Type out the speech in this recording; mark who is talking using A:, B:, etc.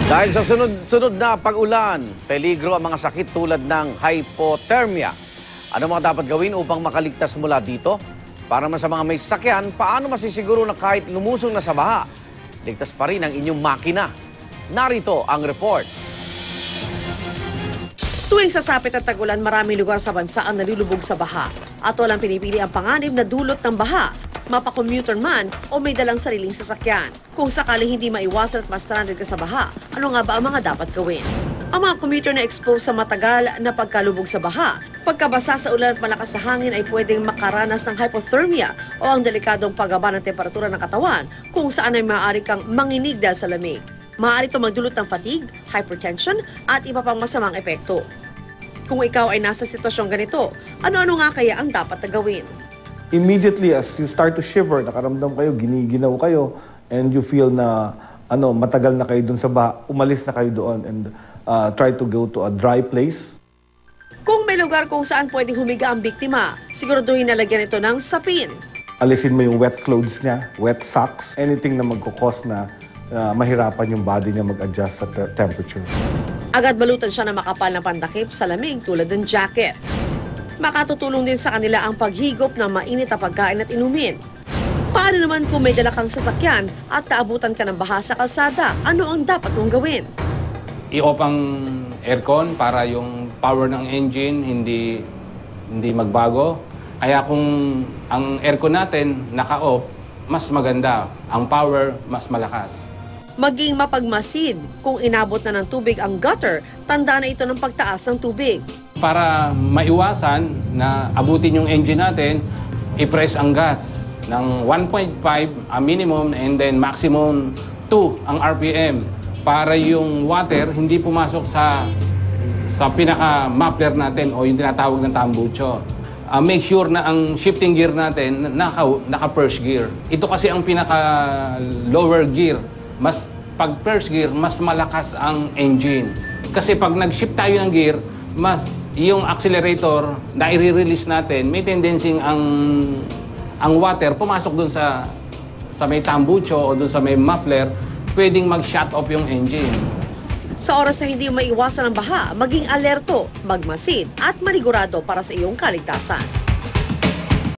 A: Dahil sa sunod-sunod na pag-ulan, peligro ang mga sakit tulad ng hypothermia. Ano mga dapat gawin upang makaligtas mula dito? Para man sa mga may sasakyan, paano masisiguro na kahit lumusong na sa baha, ligtas pa rin ang inyong makina? Narito ang report.
B: Tuwing sasapit at tag-ulan, maraming lugar sa bansa ang nalulubog sa baha. At walang pinipili ang panganib na dulot ng baha, mapa-commuter man o may dalang sariling sasakyan. Kung sakaling hindi maiwasan at ma-stranded ka sa baha, ano nga ba ang mga dapat gawin? Ang mga commuter na exposed sa matagal na pagkalubog sa baha, pagkabasa sa ulan at malakas na hangin ay pwedeng makaranas ng hypothermia o ang delikadong paggaba ng temperatura ng katawan kung saan ay maaari kang manginig dahil sa lamig. Maaari ito magdulot ng fatigue, hypertension at iba pang masamang epekto. Kung ikaw ay nasa sitwasyong ganito, ano-ano nga kaya ang dapat na gawin?
C: Immediately as you start to shiver, nakaramdam kayo, giniginaw kayo, and you feel na matagal na kayo dun sa baha, umalis na kayo doon and try to go to a dry place.
B: Kung may lugar kung saan pwedeng humiga ang biktima, siguraduhin na lagyan ito ng sapin.
C: Alisin mo yung wet clothes niya, wet socks, anything na magkukos na mahirapan yung body niya mag-adjust sa temperature.
B: Agad balutan siya ng makapal na pandakip sa lamig tulad ng jacket. Makatutulong din sa kanila ang paghigop ng mainit na pagkain at inumin. Paano naman kung may dala kang sasakyan at naabutan ka ng baha sa kalsada? Ano ang dapat mong gawin?
D: I-off ang aircon para yung power ng engine hindi magbago. Kaya kung ang aircon natin naka-off, mas maganda. Ang power, mas malakas.
B: Maging mapagmasid. Kung inabot na ng tubig ang gutter, tanda na ito ng pagtaas ng tubig.
D: Para maiwasan na abutin yung engine natin, i-press ang gas ng 1.5 ang minimum and then maximum 2 ang RPM para yung water hindi pumasok sa pinaka-muffler natin o yung tinatawag ng tambucho. Make sure na ang shifting gear natin naka-first gear. Ito kasi ang pinaka-lower gear. Pag first gear, mas malakas ang engine. Kasi pag nag-shift tayo ng gear, mas yung accelerator na i-release natin, may tendency ang water pumasok dun sa may tambucho o dun sa may muffler, pwedeng mag-shut off yung engine.
B: Sa oras na hindi maiwasan ang baha, maging alerto, magmasid at manigurado para sa iyong kaligtasan.